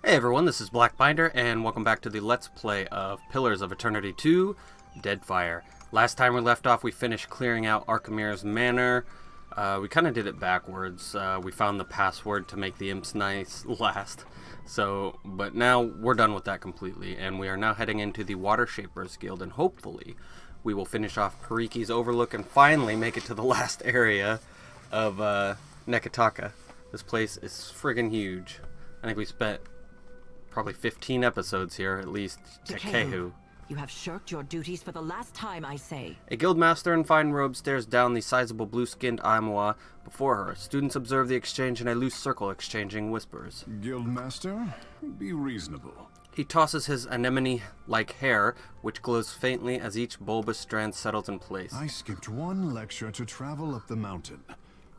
Hey everyone, this is Blackbinder, and welcome back to the Let's Play of Pillars of Eternity 2, Deadfire. Last time we left off, we finished clearing out Archimir's Manor. We kind of did it backwards. We found the password to make the imps nice last. But now we're done with that completely, and we are now heading into the Water Shapers Guild, and hopefully we will finish off Pariki's Overlook and finally make it to the last area of Nekataka. This place is friggin' huge. I think we spent probably 15 episodes here, at least, Takehu. You have shirked your duties for the last time, I say. A guildmaster in fine robes stares down the sizable blue-skinned Amoa before her. Students observe the exchange in a loose circle, exchanging whispers. Guildmaster, be reasonable. He tosses his anemone-like hair, which glows faintly as each bulbous strand settles in place. I skipped one lecture to travel up the mountain.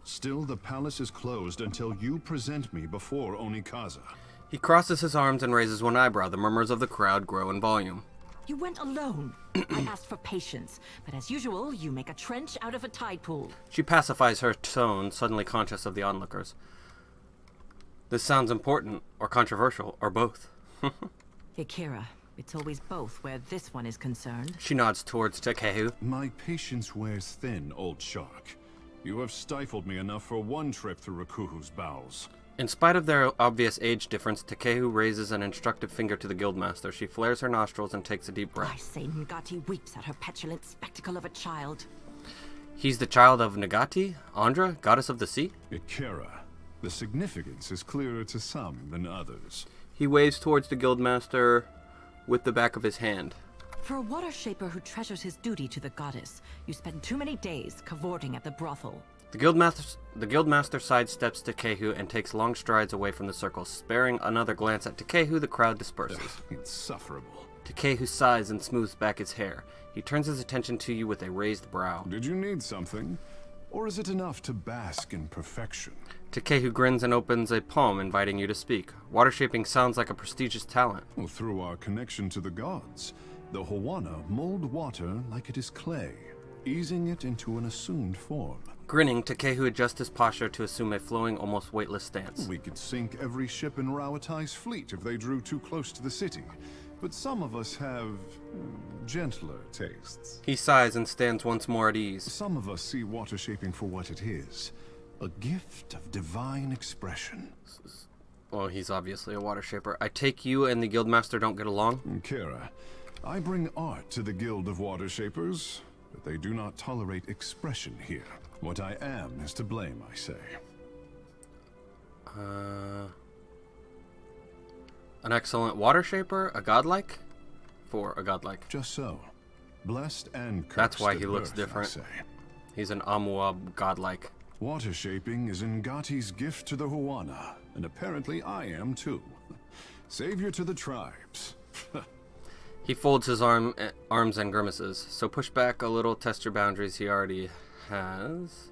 Still, the palace is closed until you present me before Onikaza. He crosses his arms and raises one eyebrow. The murmurs of the crowd grow in volume. You went alone. I asked for patience, but as usual, you make a trench out of a tide pool. She pacifies her tone, suddenly conscious of the onlookers. This sounds important, or controversial, or both. Akira, it's always both where this one is concerned. She nods towards Takehu. My patience wears thin, old shark. You have stifled me enough for one trip through Rakuhu's bowels. In spite of their obvious age difference, Takehu raises an instructive finger to the guildmaster. She flares her nostrils and takes a deep breath. I say Ngati weeps at her petulant spectacle of a child. He's the child of Nagati, Andra, goddess of the sea? Akira, the significance is clearer to some than others. He waves towards the guildmaster with the back of his hand. For a water shaper who treasures his duty to the goddess, you spend too many days cavorting at the brothel. The guildmaster sidesteps Takehu and takes long strides away from the circle. Sparing another glance at Takehu, the crowd disperses. Insufferable. Takehu sighs and smooths back his hair. He turns his attention to you with a raised brow. Did you need something? Or is it enough to bask in perfection? Takehu grins and opens a palm, inviting you to speak. Water shaping sounds like a prestigious talent. Well, through our connection to the gods, the Hawana mold water like it is clay, easing it into an assumed form. Grinning, Takehu adjusts his posture to assume a flowing, almost weightless stance. We could sink every ship in Rawatai's fleet if they drew too close to the city. But some of us have gentler tastes. He sighs and stands once more at ease. Some of us see water shaping for what it is. A gift of divine expression. Well, he's obviously a water shaper. I take you and the guildmaster don't get along? Kira, I bring art to the Guild of Water Shapers, but they do not tolerate expression here. What I am is to blame, I say. An excellent water shaper? A godlike? For a godlike. Just so. Blessed and cursed. That's why he at looks birth, different. I say. He's an Amoa godlike. Water shaping is Ngati's gift to the Hawana, and apparently I am too. Savior to the tribes. He folds his arms and grimaces. So push back a little, test your boundaries. He already has.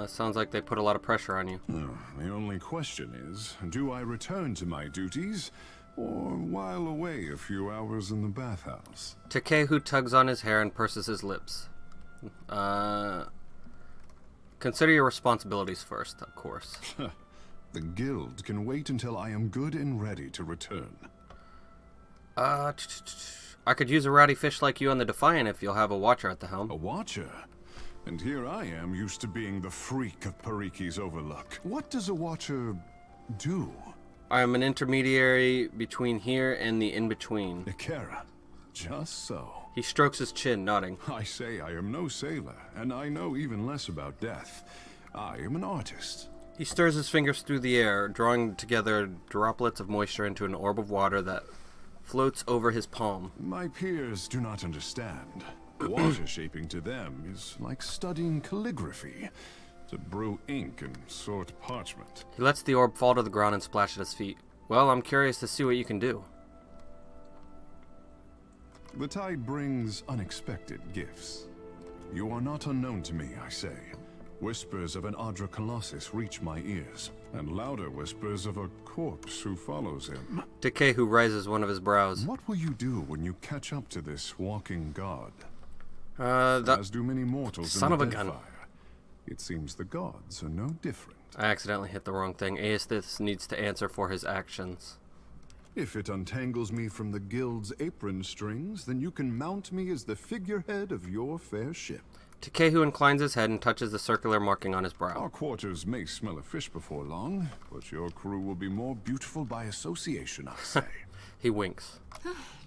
Sounds like they put a lot of pressure on you. The only question is, do I return to my duties, or while away a few hours in the bathhouse? Takehu tugs on his hair and purses his lips. Consider your responsibilities first, of course. The guild can wait until I am good and ready to return. I could use a rowdy fish like you on the Defiant if you'll have a watcher at the helm. A watcher? And here I am, used to being the freak of Pariki's Overlook. What does a watcher do? I am an intermediary between here and the in-between. Akira. Just so. He strokes his chin, nodding. I say I am no sailor, and I know even less about death. I am an artist. He stirs his fingers through the air, drawing together droplets of moisture into an orb of water that floats over his palm. My peers do not understand. Water shaping to them is like studying calligraphy. To brew ink and sort parchment. He lets the orb fall to the ground and splash at his feet. Well, I'm curious to see what you can do. The tide brings unexpected gifts. You are not unknown to me, I say. Whispers of an Adra Colossus reach my ears, and louder whispers of a corpse who follows him. Takehu raises one of his brows. What will you do when you catch up to this walking god? That As do many mortals son in of a Deadfire. gun. It seems the gods are no different. I accidentally hit the wrong thing. Aestus needs to answer for his actions. If it untangles me from the guild's apron strings, then you can mount me as the figurehead of your fair ship. Takehu inclines his head and touches the circular marking on his brow. Our quarters may smell of fish before long, but your crew will be more beautiful by association, I say. He winks.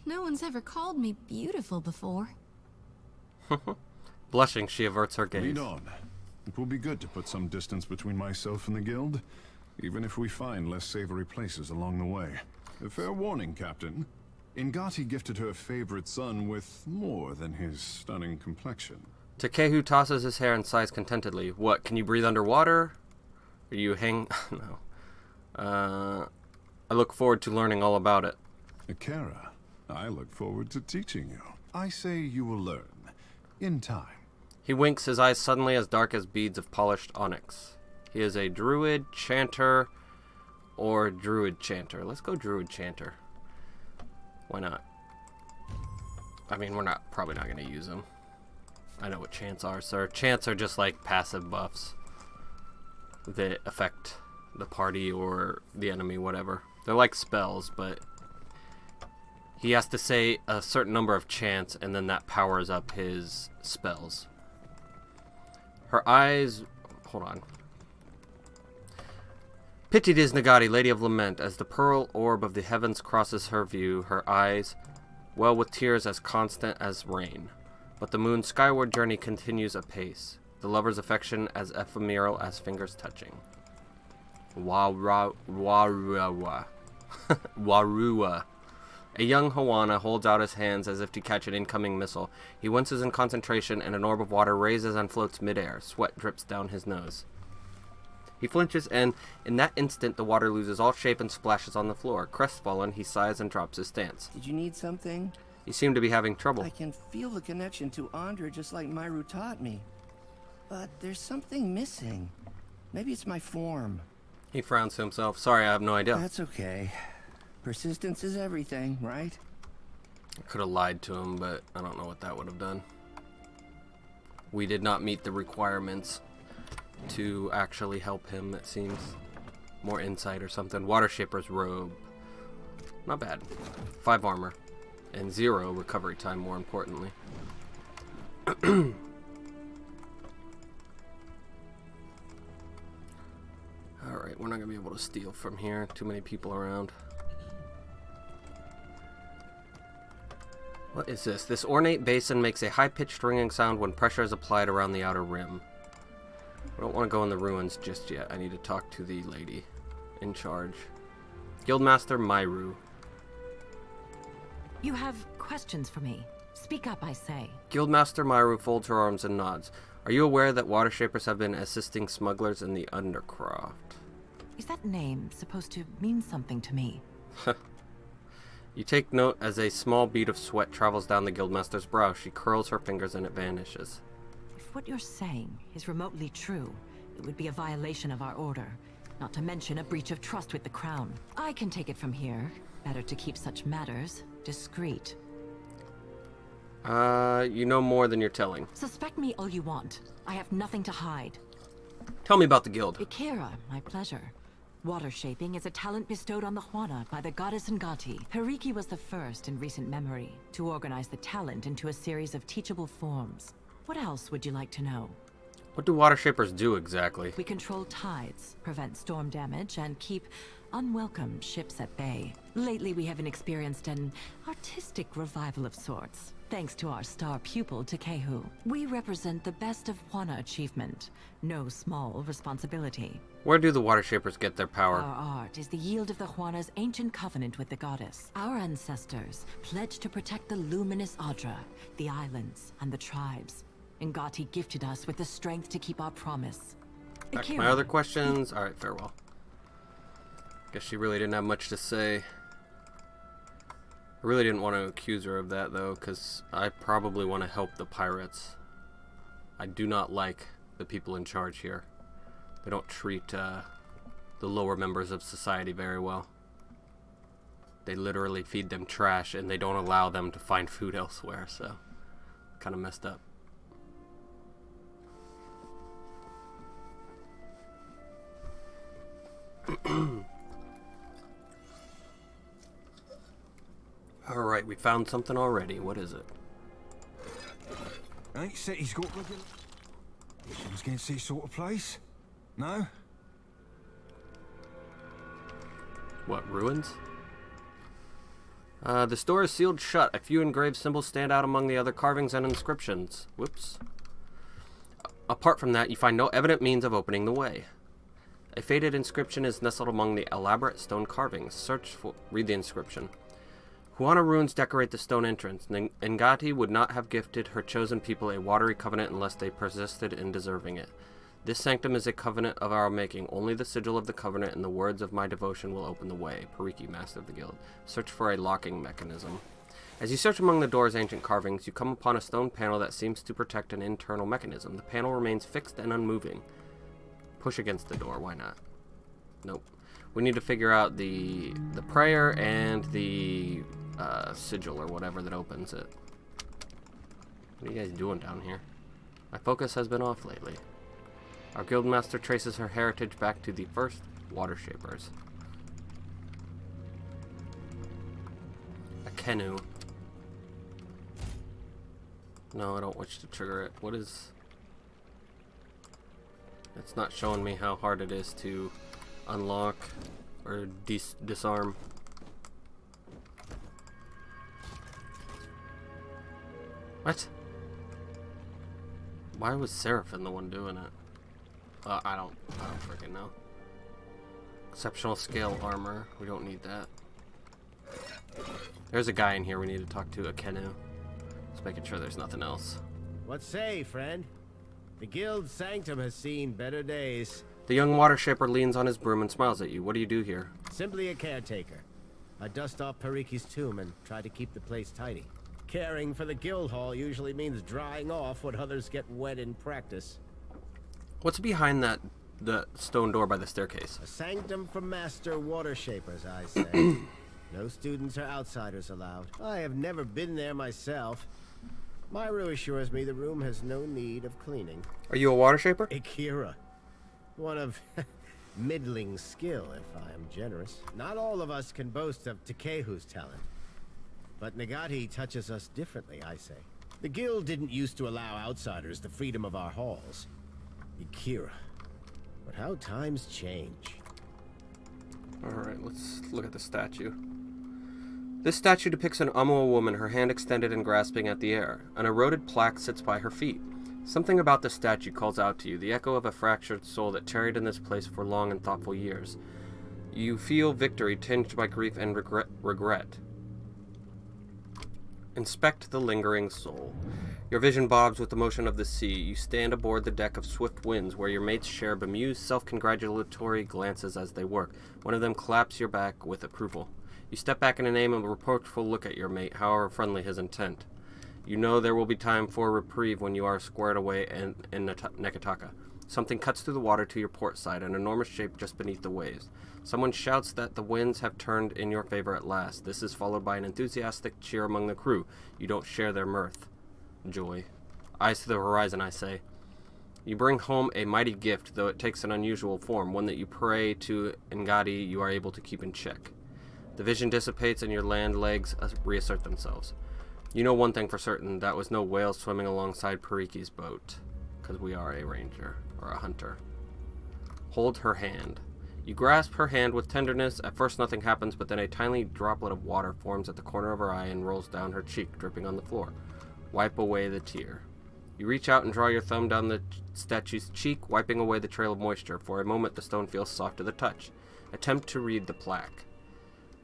No one's ever called me beautiful before. Blushing, she averts her gaze. Lead on. It will be good to put some distance between myself and the guild, even if we find less savory places along the way. A fair warning, Captain. Ingati gifted her favorite son with more than his stunning complexion. Takehu tosses his hair and sighs contentedly. What, can you breathe underwater? Are you No. I look forward to learning all about it. Akira, I look forward to teaching you. I say you will learn. In time. He winks, his eyes suddenly as dark as beads of polished onyx. He is a druid, chanter, or druid chanter. Let's go druid chanter. Why not? I mean, we're probably not going to use them. I know what chants are, sir. Chants are just like passive buffs that affect the party or the enemy, whatever. They're like spells, but he has to say a certain number of chants, and then that powers up his spells. Her eyes... Hold on. Pitied is Nagati, Lady of Lament, as the pearl orb of the heavens crosses her view, her eyes well with tears as constant as rain. But the moon's skyward journey continues apace, the lover's affection as ephemeral as fingers touching. Warua. Warua. A young Hawana holds out his hands as if to catch an incoming missile. He winces in concentration, and an orb of water raises and floats midair. Sweat drips down his nose. He flinches, and in that instant, the water loses all shape and splashes on the floor. Crestfallen, he sighs and drops his stance. Did you need something? He seemed to be having trouble. I can feel the connection to Andra just like Myru taught me. But there's something missing. Maybe it's my form. He frowns to himself. Sorry, I have no idea. That's okay. Persistence is everything, right? I could have lied to him, but I don't know what that would have done. We did not meet the requirements to actually help him, it seems. More insight or something. Water Shaper's robe. Not bad. 5 armor. And 0 recovery time, more importantly. Alright, we're not going to be able to steal from here. Too many people around. What is this? This ornate basin makes a high-pitched ringing sound when pressure is applied around the outer rim. I don't want to go in the ruins just yet. I need to talk to the lady in charge. Guildmaster Myru. You have questions for me. Speak up, I say. Guildmaster Myru folds her arms and nods. Are you aware that water shapers have been assisting smugglers in the Undercroft? Is that name supposed to mean something to me? You take note as a small bead of sweat travels down the Guildmaster's brow. She curls her fingers and it vanishes. If what you're saying is remotely true, it would be a violation of our order, not to mention a breach of trust with the Crown. I can take it from here. Better to keep such matters discreet. You know more than you're telling. Suspect me all you want. I have nothing to hide. Tell me about the guild. Ikira, my pleasure. Water shaping is a talent bestowed on the Huana by the goddess Ngati. Hariki was the first in recent memory to organize the talent into a series of teachable forms. What else would you like to know? What do water shapers do exactly? We control tides, prevent storm damage, and keep unwelcome ships at bay. Lately, we have experienced an artistic revival of sorts, thanks to our star pupil, Takehu. We represent the best of Huana achievement. No small responsibility. Where do the water shapers get their power? Our art is the yield of the Huana's ancient covenant with the goddess. Our ancestors pledged to protect the luminous Adra, the islands, and the tribes. Ngati gifted us with the strength to keep our promise. Back to my other questions. Alright, farewell. Guess she really didn't have much to say. I really didn't want to accuse her of that, though, because I probably want to help the pirates. I do not like the people in charge here. They don't treat the lower members of society very well. They literally feed them trash, and they don't allow them to find food elsewhere, so kind of messed up. Alright, we found something already. What is it? Ain't city's got regular... Missions against this sort of place? No? What, ruins? The store is sealed shut. A few engraved symbols stand out among the other carvings and inscriptions. Whoops. Apart from that, you find no evident means of opening the way. A faded inscription is nestled among the elaborate stone carvings. Read the inscription. Huana runes decorate the stone entrance. Ngati would not have gifted her chosen people a watery covenant unless they persisted in deserving it. This sanctum is a covenant of our making. Only the sigil of the covenant and the words of my devotion will open the way. Pariki, Master of the Guild. Search for a locking mechanism. As you search among the door's ancient carvings, you come upon a stone panel that seems to protect an internal mechanism. The panel remains fixed and unmoving. Push against the door. Why not? Nope. We need to figure out the prayer and the sigil or whatever that opens it. What are you guys doing down here? My focus has been off lately. Our guildmaster traces her heritage back to the first water shapers. A canoe. No, I don't wish to trigger it. What is... It's not showing me how hard it is to unlock or disarm. What? Why was Seraphim the one doing it? I don't freaking know. Exceptional scale armor. We don't need that. There's a guy in here we need to talk to, a canoe. Just making sure there's nothing else. What say, friend? The guild sanctum has seen better days. The young water shaper leans on his broom and smiles at you. What do you do here? Simply a caretaker. I dust off Pariki's tomb and try to keep the place tidy. Caring for the guild hall usually means drying off what others get wet in practice. What's behind the stone door by the staircase? A sanctum for master water shapers, I say. No students or outsiders allowed. I have never been there myself. Myru assures me the room has no need of cleaning. Are you a water shaper? Akira. One of middling skill, if I am generous. Not all of us can boast of Takehu's talent. But Nagati touches us differently, I say. The guild didn't used to allow outsiders the freedom of our halls. Akira. But how times change. Alright, let's look at the statue. This statue depicts an Amuo woman, her hand extended and grasping at the air. An eroded plaque sits by her feet. Something about the statue calls out to you, the echo of a fractured soul that tarried in this place for long and thoughtful years. You feel victory tinged by grief and regret. Inspect the lingering soul. Your vision bobs with the motion of the sea. You stand aboard the deck of swift winds, where your mates share bemused, self-congratulatory glances as they work. One of them claps your back with approval. You step back and aim a reproachful look at your mate, however friendly his intent. You know there will be time for a reprieve when you are squared away in Nekataka. Something cuts through the water to your port side, an enormous shape just beneath the waves. Someone shouts that the winds have turned in your favor at last. This is followed by an enthusiastic cheer among the crew. You don't share their mirth. Joy. Eyes to the horizon, I say. You bring home a mighty gift, though it takes an unusual form, one that you pray to Ngati you are able to keep in check. The vision dissipates and your land legs reassert themselves. You know one thing for certain, that was no whale swimming alongside Pariki's boat. Because we are a ranger, or a hunter. Hold her hand. You grasp her hand with tenderness. At first nothing happens, but then a tiny droplet of water forms at the corner of her eye and rolls down her cheek, dripping on the floor. Wipe away the tear. You reach out and draw your thumb down the statue's cheek, wiping away the trail of moisture. For a moment the stone feels soft to the touch. Attempt to read the plaque.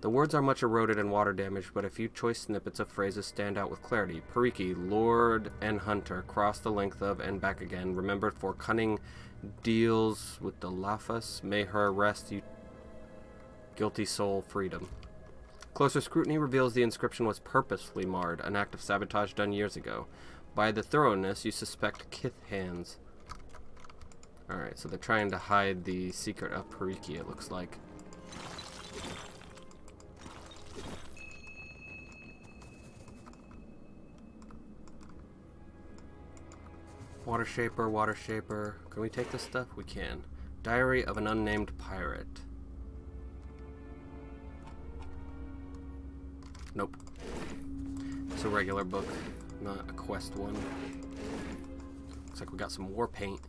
The words are much eroded and water damaged, but a few choice snippets of phrases stand out with clarity. Pariki, Lord and Hunter, cross the length of and back again, remembered for cunning deals with the Lafas. May her rest, you guilty soul, freedom. Closer scrutiny reveals the inscription was purposefully marred, an act of sabotage done years ago. By the thoroughness, you suspect Kith hands. Alright, so they're trying to hide the secret of Pariki, it looks like. Water shaper, water shaper. Can we take this stuff? We can. Diary of an unnamed pirate. Nope. It's a regular book, not a quest one. Looks like we got some war paint.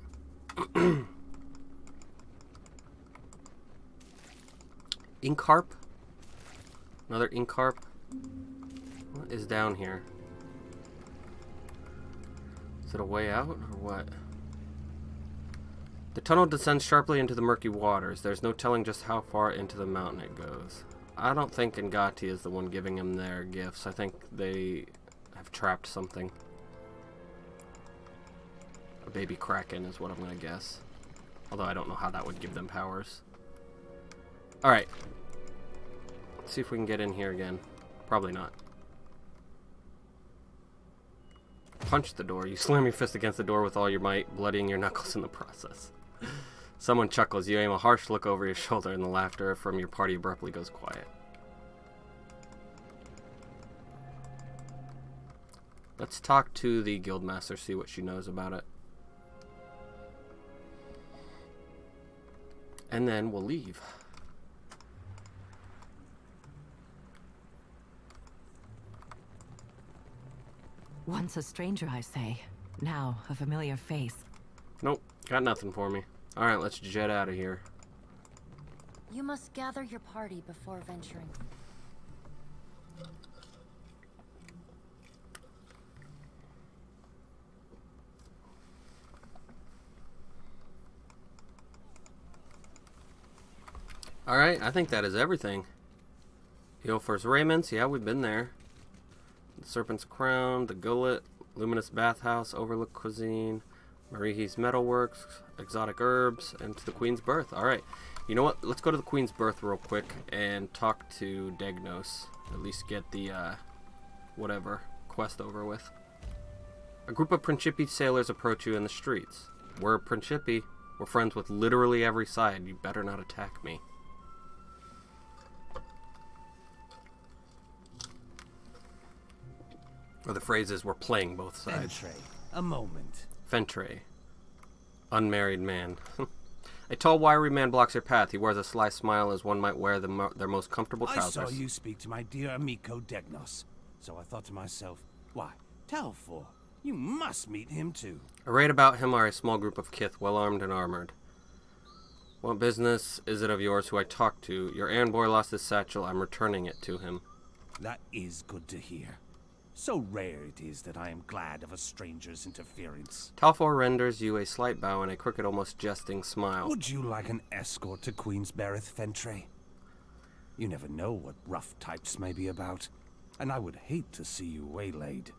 Inkharp? Another Inkharp? What is down here? Is it a way out, or what? The tunnel descends sharply into the murky waters. There's no telling just how far into the mountain it goes. I don't think Ngati is the one giving him their gifts. I think they have trapped something. A baby kraken is what I'm going to guess. Although I don't know how that would give them powers. Alright. Let's see if we can get in here again. Probably not. Punch the door. You slam your fist against the door with all your might, bloodying your knuckles in the process. Someone chuckles. You aim a harsh look over your shoulder, and the laughter from your party abruptly goes quiet. Let's talk to the guildmaster, see what she knows about it. And then we'll leave. Once a stranger, I say. Now a familiar face. Nope, got nothing for me. Alright, let's jet out of here. You must gather your party before venturing. Alright, I think that is everything. Eofor's raiments, yeah, we've been there. The Serpent's Crown, the Gullet, Luminous Bathhouse, Overlook Cuisine, Marihi's Metalworks, Exotic Herbs, and to the Queen's Birth. Alright, you know what? Let's go to the Queen's Birth real quick and talk to Degnos. At least get the, whatever, quest over with. A group of Principi sailors approach you in the streets. We're Principi. We're friends with literally every side. You better not attack me. Or the phrase is, we're playing both sides. Fentre, a moment. Fentre. Unmarried man. A tall, wiry man blocks your path. He wears a sly smile as one might wear their most comfortable trousers. I saw you speak to my dear amico Degnos, so I thought to myself, why, Talfor, you must meet him too. Arrayed about him are a small group of kith, well-armed and armored. What business is it of yours who I talk to? Your errand boy lost his satchel. I'm returning it to him. That is good to hear. So rare it is that I am glad of a stranger's interference. Talfor renders you a slight bow and a crooked, almost jesting smile. Would you like an escort to Queen's Berith, Fentre? You never know what rough types may be about, and I would hate to see you waylaid.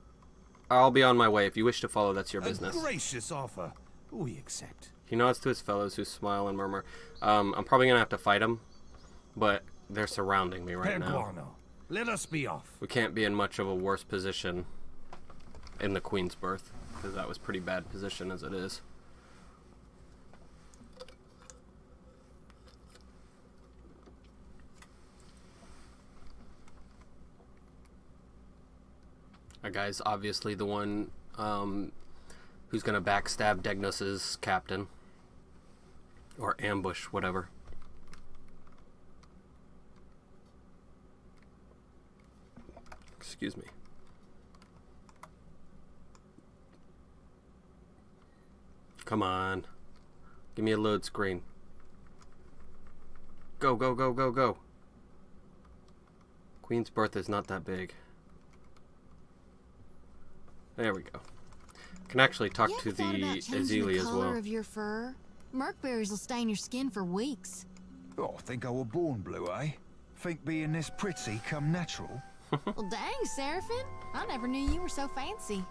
I'll be on my way. If you wish to follow, that's your business. A gracious offer. We accept. He nods to his fellows who smile and murmur. I'm probably going to have to fight him, but they're surrounding me right now. Perguano, let us be off. We can't be in much of a worse position in the Queen's Birth, because that was pretty bad position as it is. That guy's obviously the one who's going to backstab Degnos' captain. Or ambush, whatever. Excuse me. Come on. Give me a load screen. Go, go, go, go, go. Queen's Birth is not that big. There we go. Can actually talk to the Azili as well. Color of your fur? Merkberries will stain your skin for weeks. Oh, think I were born blue, eh? Think being this pretty come natural? Well, dang, Seraphim. I never knew you were so fancy.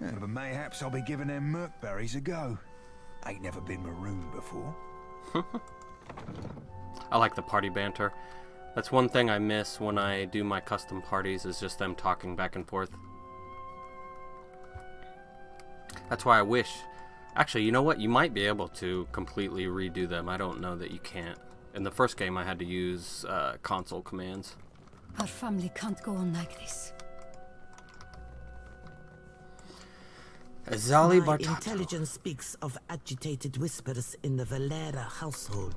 Yeah, but mayhaps I'll be giving them merkberries a go. Ain't never been marooned before. I like the party banter. That's one thing I miss when I do my custom parties, is just them talking back and forth. That's why I wish... Actually, you know what? You might be able to completely redo them. I don't know that you can't. In the first game, I had to use console commands. Our family can't go on like this. Azali My Bartato. intelligence speaks of agitated whispers in the Valera household.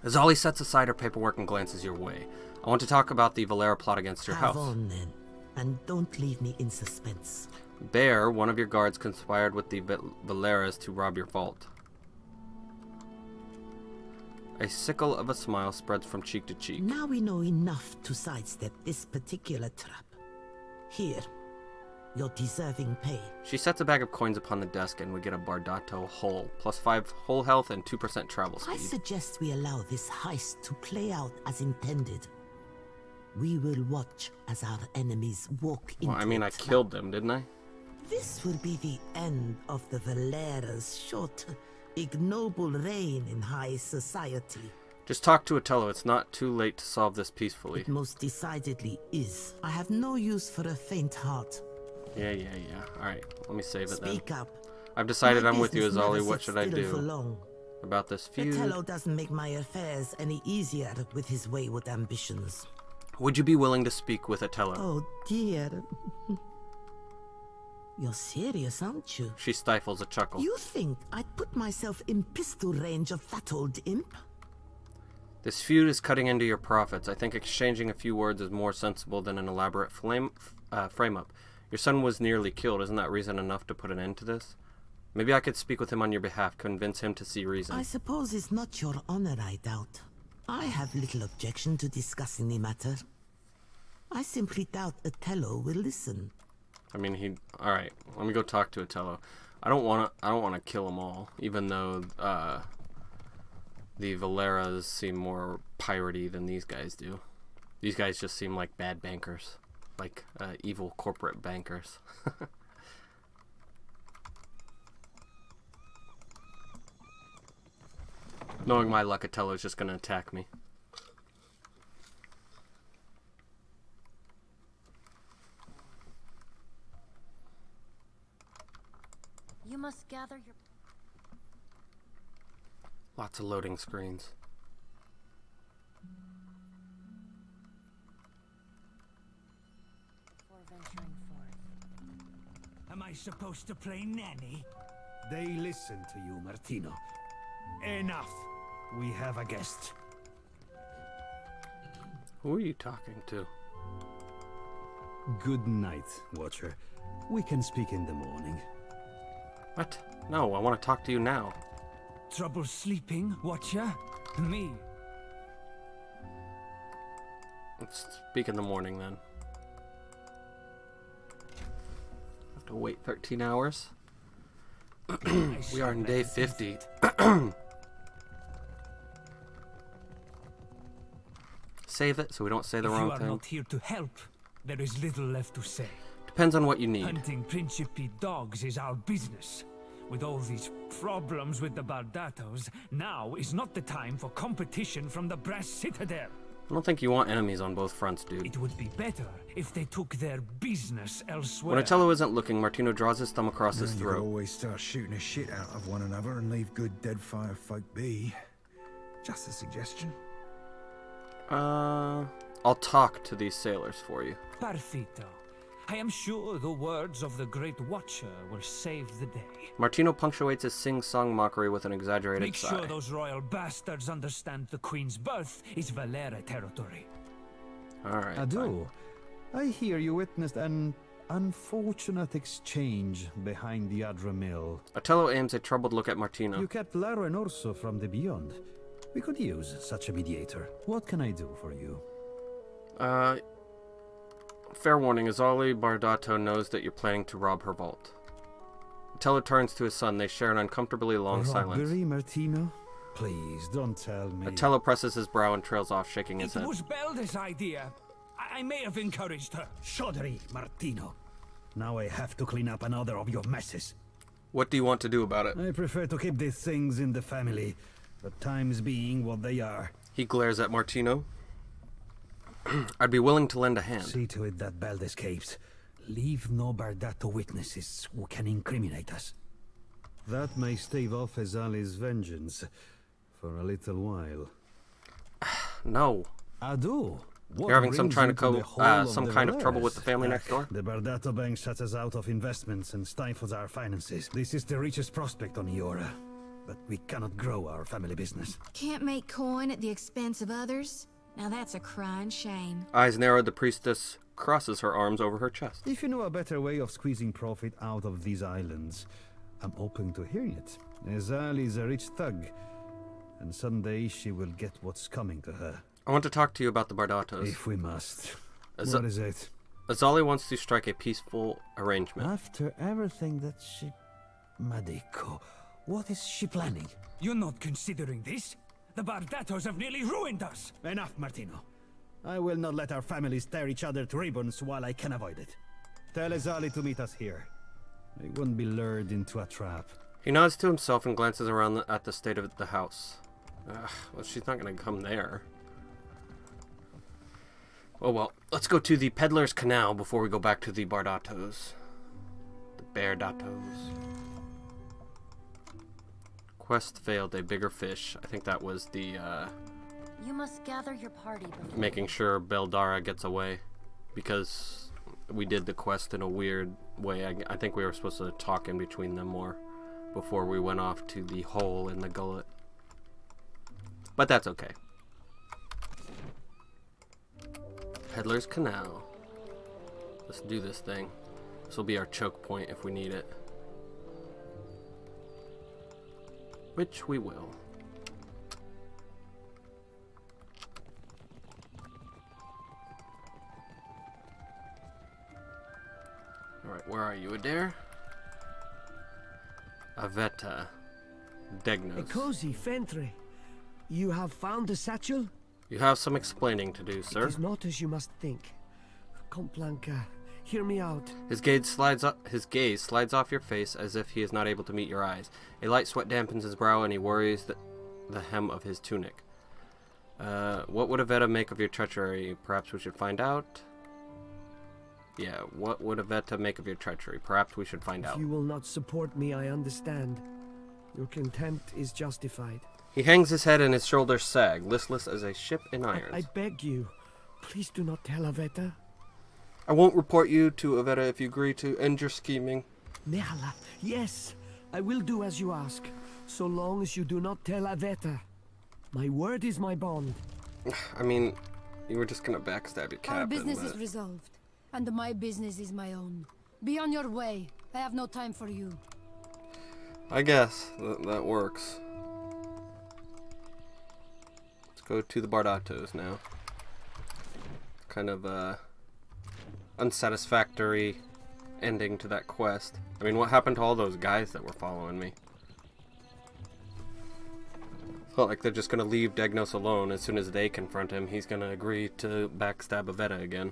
Azali sets aside her paperwork and glances your way. I want to talk about the Valera plot against your Have house. on then, and don't leave me in suspense. Bear, one of your guards conspired with the Valeras to rob your vault. A sickle of a smile spreads from cheek to cheek. Now we know enough to sidestep this particular trap. Here, your deserving pay. She sets a bag of coins upon the desk and we get a Bardato hull, plus 5 whole health and 2% travel speed. I suggest we allow this heist to play out as intended. We will watch as our enemies walk into Well, I mean, I killed them, didn't I? This will be the end of the Valera's short, ignoble reign in high society. Just talk to Otello. It's not too late to solve this peacefully. It most decidedly is. I have no use for a faint heart. Yeah. Alright, let me save it then. Speak up. I've decided My I'm with you, business Azali. never What sits should I still for do long. about this feud? Otello doesn't make my affairs any easier with his wayward ambitions. Would you be willing to speak with Otello? Oh dear. You're serious, aren't you? She stifles a chuckle. You think I'd put myself in pistol range of that old imp? This feud is cutting into your profits. I think exchanging a few words is more sensible than an elaborate frame-up. Your son was nearly killed. Isn't that reason enough to put an end to this? Maybe I could speak with him on your behalf, convince him to see reason. I suppose it's not your honor I doubt. I have little objection to discussing the matter. I simply doubt Otello will listen. I mean, all right. Let me go talk to Otello. I don't want to kill them all, even though the Valeras seem more piratey than these guys do. These guys just seem like bad bankers, like evil corporate bankers. Knowing my luck, Otello's just gonna attack me. You must gather your... Lots of loading screens. Before venturing forth. Am I supposed to play nanny? They listen to you, Martino. Enough. We have a guest. Who are you talking to? Good night, Watcher. We can speak in the morning. What? No, I want to talk to you now. Trouble sleeping, Watcher? Me. Let's speak in the morning then. Have to wait 13 hours. We are in day 50. Save it so we don't say the wrong If you thing. are not here to help, there is little left to say. Depends on what you need. Hunting Principe dogs is our business. With all these problems with the Bardatos, now is not the time for competition from the Brass Citadel. I don't think you want enemies on both fronts, dude. It would be better if they took their business elsewhere. When Otello isn't looking, Martino draws his thumb across his Then throat. you Always start shooting the shit out of one another and leave good Deadfire folk be. Just a suggestion. I'll talk to these sailors for you. Perfito. I am sure the words of the Great Watcher will save the day. Martino punctuates his sing-song mockery with an exaggerated Make sigh. sure those royal bastards understand the Queen's birth is Valera territory. Alright, Adu, I hear you witnessed an unfortunate exchange behind the Adra Mill. Otello aims a troubled look at Martino. You kept Laro and Orso from the Beyond. We could use such a mediator. What can I do for you? Fair warning, Azali Bardato knows that you're planning to rob her vault. Otello turns to his son. They share an uncomfortably long silence. Robbery, Martino? Please, don't tell me. Otello presses his brow and trails off, shaking his It head. was Belda's idea. I may have encouraged her. Shoddery, Martino. Now I have to clean up another of your messes. What do you want to do about it? I prefer to keep these things in the family, the times being what they are. He glares at Martino. I'd be willing to lend a hand. See to it that Beld escapes. Leave no Bardato witnesses who can incriminate us. That may stave off Azali's vengeance for a little while. No. Adu, You're having some kind of trouble with the family next door? The Bardato Bank shuts us out of investments and stifles our finances. This is the richest prospect on Iora, but we cannot grow our family business. Can't make coin at the expense of others? Now that's a crying shame. Eyes narrowed, the priestess crosses her arms over her chest. If you know a better way of squeezing profit out of these islands, I'm open to hearing it. Ezali is a rich thug, and someday she will get what's coming to her. I want to talk to you about the Bardatos. If we must. What is it? Azali wants to strike a peaceful arrangement. After everything that she... Madiko, what is she planning? You're not considering this? The Bardatos have nearly ruined us! Enough, Martino. I will not let our families tear each other to ribbons while I can avoid it. Tell Ezali to meet us here. I won't be lured into a trap. He nods to himself and glances around at the state of the house. Well, she's not going to come there. Oh well, let's go to the Peddler's Canal before we go back to the Bardatos. The Bardatos. Quest failed, a bigger fish. I think that was the, You must gather your party before... making sure Beldara gets away. Because we did the quest in a weird way. I think we were supposed to talk in between them more before we went off to the hole in the gullet. But that's okay. Peddler's Canal. Let's do this thing. This will be our choke point if we need it. Which we will. Alright, where are you, Adair? Aveta. Degnos. Ekosi, Fentre. You have found the satchel? You have some explaining to do, sir. It is not as you must think. Complanca, hear me out. His gaze slides off your face as if he is not able to meet your eyes. A light sweat dampens his brow and he worries the hem of his tunic. What would Aveta make of your treachery? Perhaps we should find out. Yeah, what would Aveta make of your treachery? Perhaps we should find out. If you will not support me, I understand. Your contempt is justified. He hangs his head and his shoulders sag, listless as a ship in irons. I beg you, please do not tell Aveta. I won't report you to Aveta if you agree to end your scheming. Nehala, yes, I will do as you ask, so long as you do not tell Aveta. My word is my bond. I mean, you were just gonna backstab your captain. Our business is resolved, and my business is my own. Be on your way. I have no time for you. I guess that works. Let's go to the Bardatos now. Kind of unsatisfactory ending to that quest. I mean, what happened to all those guys that were following me? Felt like they're just gonna leave Degnos alone. As soon as they confront him, he's gonna agree to backstab Aveta again.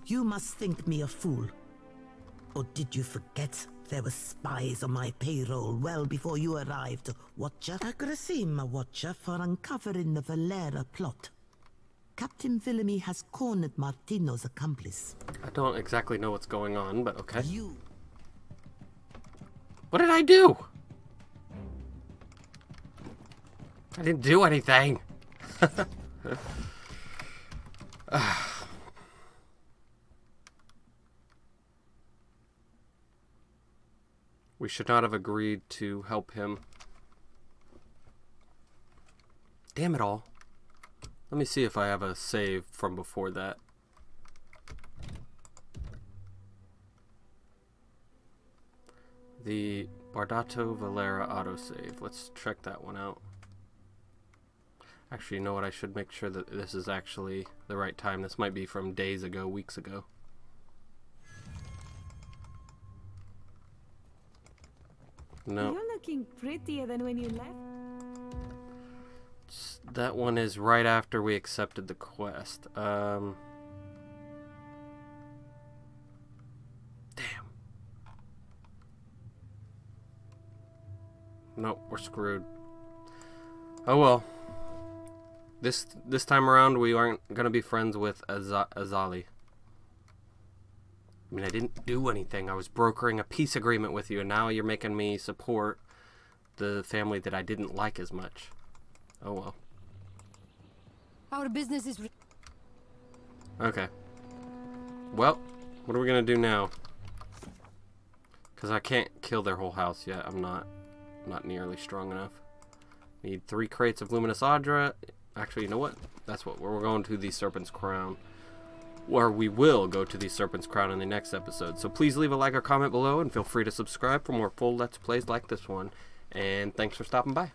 You must think me a fool. Or did you forget there were spies on my payroll well before you arrived, Watcher? Agrasima, Watcher, for uncovering the Valera plot. Captain Villamy has cornered Martino's accomplice. I don't exactly know what's going on, but okay. You... What did I do? I didn't do anything. We should not have agreed to help him. Damn it all. Let me see if I have a save from before that. The Bardato Valera autosave. Let's check that one out. Actually, you know what? I should make sure that this is actually the right time. This might be from days ago, weeks ago. No. You're looking prettier than when you left. That one is right after we accepted the quest. Damn. Nope, we're screwed. Oh well. This time around, we aren't gonna be friends with Azali. I mean, I didn't do anything. I was brokering a peace agreement with you, and now you're making me support the family that I didn't like as much. Oh well. Our business is... Okay. Well, what are we gonna do now? Because I can't kill their whole house yet. I'm not nearly strong enough. Need 3 crates of Luminous Adra. Actually, you know what? That's what we're going to the Serpent's Crown. Or we will go to the Serpent's Crown in the next episode. So please leave a like or comment below, and feel free to subscribe for more full Let's Plays like this one. And thanks for stopping by.